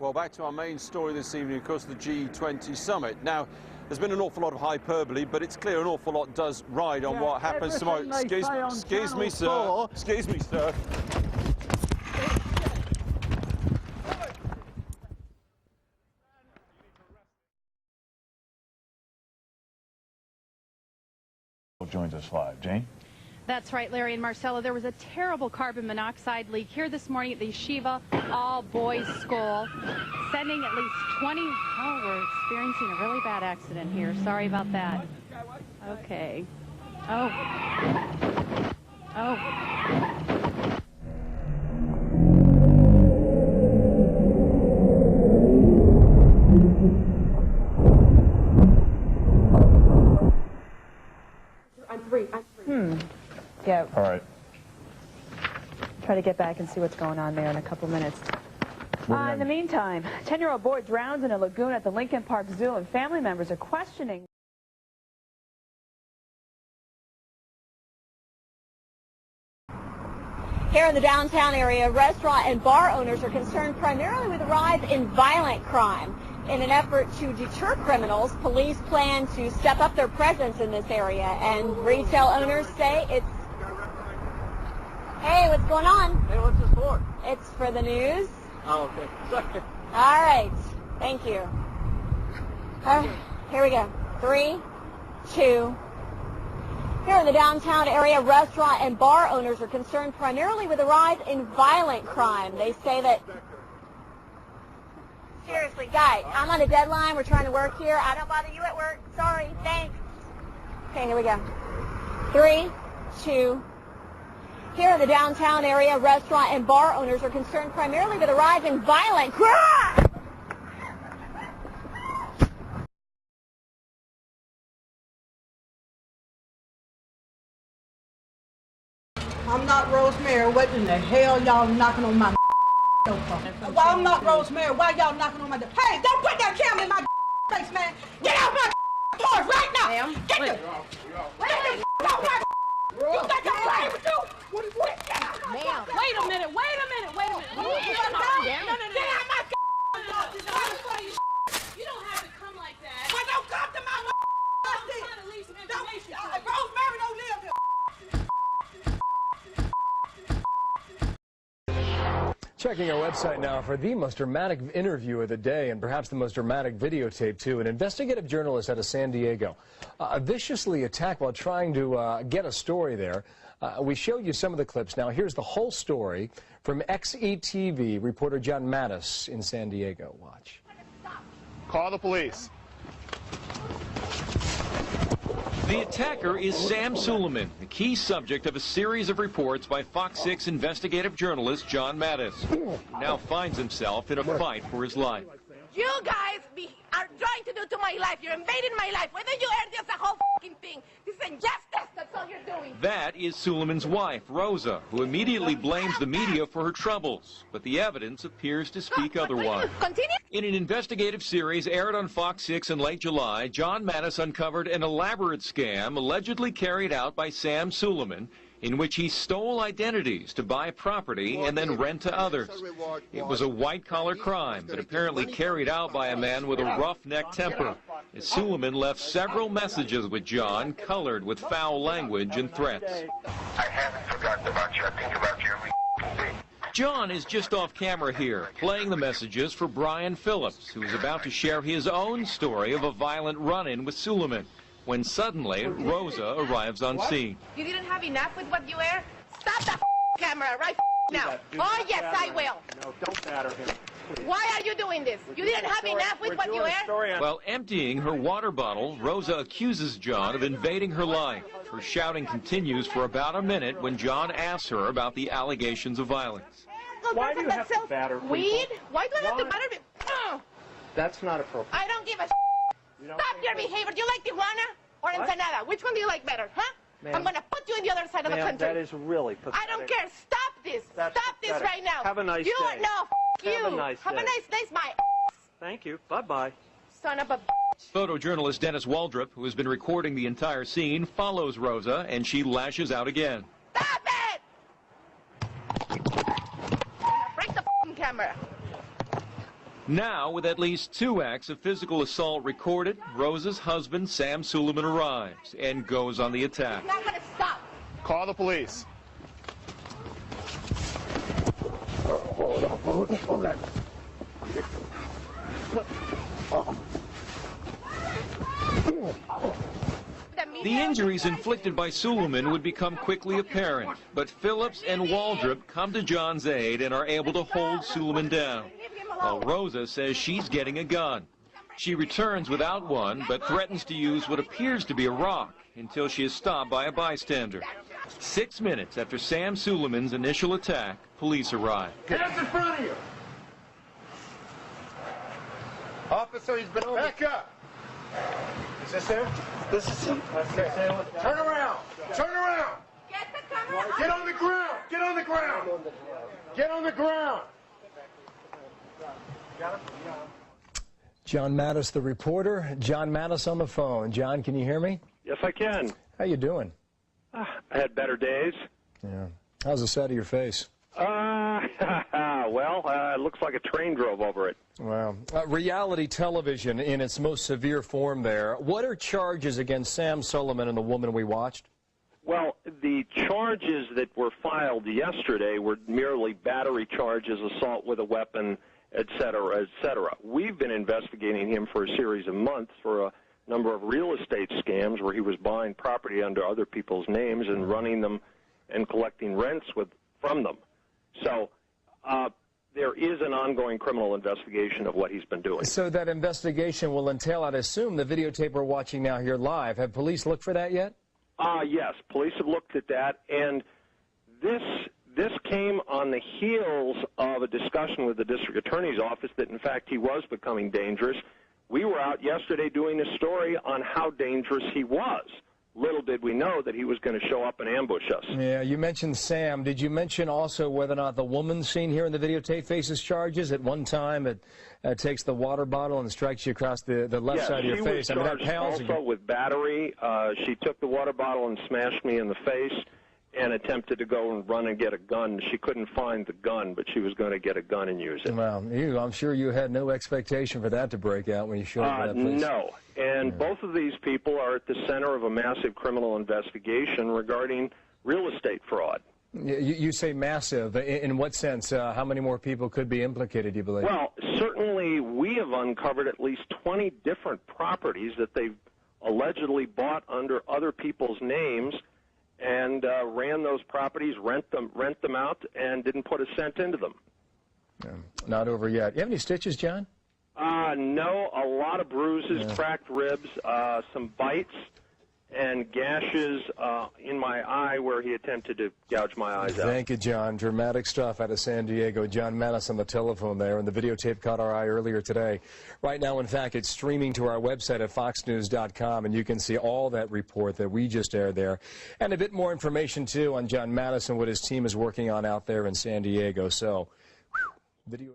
Well, back to our main story this evening, of course, the G20 summit. Now, there's been an awful lot of hyperbole, but it's clear an awful lot does ride on what happens tomorrow. Excuse me, sir. Excuse me, sir. Joins us live. Jane? That's right, Larry and Marcella. There was a terrible carbon monoxide leak here this morning at the Yeshiva all-boys school, sending at least 20... Oh, we're experiencing a really bad accident here. Sorry about that. Okay. Oh. I'm three. Yeah. All right. Try to get back and see what's going on there in a couple minutes. In the meantime, 10-year-old boy drowns in a lagoon at the Lincoln Park Zoo, and family members are questioning. Here in the downtown area, restaurant and bar owners are concerned primarily with the rise in violent crime. In an effort to deter criminals, police plan to step up their presence in this area, and retail owners say it's... Hey, what's going on? Hey, what's this for? It's for the news. Oh, okay. Sorry. All right. Thank you. Here we go. 3, 2. Here in the downtown area, restaurant and bar owners are concerned primarily with the rise in violent crime. They say that... Seriously, guys, I'm on a deadline. We're trying to work here. I don't bother you at work. Sorry. Thanks. Okay, here we go. 3, 2. Here in the downtown area, restaurant and bar owners are concerned primarily with the rise in violent crime. I'm not Rosemary. What in the hell y'all knocking on my door for? Well, I'm not Rosemary. Why y'all knocking on my door? Hey, don't put that camera in my face, man. Get out my doors right now. Ma'am, get the out my. You think I'm playing with you? Ma'am, wait a minute. Get out my You don't have to come like that. Well, don't come to my Rosemary don't live here. Checking our website now for the most dramatic interview of the day, and perhaps the most dramatic videotape, too. An investigative journalist out of San Diego viciously attacked while trying to get a story there. We showed you some of the clips. Now, here's the whole story from XETV reporter John Mattis in San Diego. Watch. Call the police. The attacker is Sam Suleiman, the key subject of a series of reports by Fox 6 investigative journalist John Mattis, who now finds himself in a fight for his life. You guys are trying to do to my life. You're invading my life. Whether you earn just a whole fucking thing. This is injustice. That's all you're doing. That is Suleiman's wife, Rosa, who immediately blames the media for her troubles. But the evidence appears to speak otherwise. Continue. In an investigative series aired on Fox 6 in late July, John Mattis uncovered an elaborate scam allegedly carried out by Sam Suleiman, in which he stole identities to buy property and then rent to others. It was a white-collar crime, but apparently carried out by a man with a roughneck temper. As Suleiman left several messages with John, colored with foul language and threats. I haven't forgotten about you. I think about you every day. John is just off camera here, playing the messages for Brian Phillips, who is about to share his own story of a violent run-in with Suleiman, when suddenly Rosa arrives on scene. You didn't have enough with what you wear? Stop the camera right now. Oh, yes, I will. No, don't batter him. Why are you doing this? You didn't have enough with what you wear? While emptying her water bottle, Rosa accuses John of invading her life. Her shouting continues for about a minute when John asks her about the allegations of violence. Why do you have to batter people? Weed? Why do I have to batter people? That's not appropriate. I don't give a Stop your behavior. Do you like Tijuana or Ensenada? Which one do you like better, huh? I'm going to put you in the other side of the country. That is really pathetic. I don't care. Stop this. Stop this right now. Have a nice day. You. Have a nice day. Have a nice day, my Thank you. Bye-bye. Son of a Photojournalist Dennis Waldrop, who has been recording the entire scene, follows Rosa, and she lashes out again. Stop it! Break the camera. Now, with at least 2 acts of physical assault recorded, Rosa's husband, Sam Suleiman, arrives and goes on the attack. It's not going to stop. Call the police. The injuries inflicted by Suleiman would become quickly apparent, but Phillips and Waldrop come to John's aid and are able to hold Suleiman down, while Rosa says she's getting a gun. She returns without one, but threatens to use what appears to be a rock until she is stopped by a bystander. 6 minutes after Sam Suleiman's initial attack, police arrive. Hands in front of you! Officer, he's been over. Back up! Is this him? This is him. Okay. Turn around! Turn around! Get the camera. Get on the ground! Get on the ground! Get on the ground! John Mattis, the reporter. John Mattis on the phone. John, can you hear me? Yes, I can. How you doing? I had better days. Yeah. How's the side of your face? Well, it looks like a train drove over it. Wow. Reality television in its most severe form there. What are charges against Sam Suleiman and the woman we watched? Well, the charges that were filed yesterday were merely battery charges, assault with a weapon, et cetera, et cetera. We've been investigating him for a series of months for a number of real estate scams where he was buying property under other people's names and running them and collecting rents from them. So there is an ongoing criminal investigation of what he's been doing. So that investigation will entail, I'd assume, the videotape we're watching now here live. Have police looked for that yet? Yes, police have looked at that, and this came on the heels of a discussion with the district attorney's office that, in fact, he was becoming dangerous. We were out yesterday doing a story on how dangerous he was. Little did we know that he was going to show up and ambush us. Yeah, you mentioned Sam. Did you mention also whether or not the woman seen here in the videotape faces charges? At one time, it takes the water bottle and strikes you across the left side of your face. She was charged also with battery. She took the water bottle and smashed me in the face and attempted to go and run and get a gun. She couldn't find the gun, but she was going to get a gun and use it. Well, I'm sure you had no expectation for that to break out when you showed up at that place. No. And both of these people are at the center of a massive criminal investigation regarding real estate fraud. You say massive. In what sense? How many more people could be implicated, you believe? Well, certainly we have uncovered at least 20 different properties that they've allegedly bought under other people's names and ran those properties, rent them out, and didn't put a cent into them. Yeah, not over yet. You have any stitches, John? No, a lot of bruises, cracked ribs, some bites, and gashes in my eye where he attempted to gouge my eyes out. Thank you, John. Dramatic stuff out of San Diego. John Mattis on the telephone there, and the videotape caught our eye earlier today. Right now, in fact, it's streaming to our website at foxnews.com, and you can see all that report that we just aired there, and a bit more information, too, on John Mattis and what his team is working on out there in San Diego. So, video.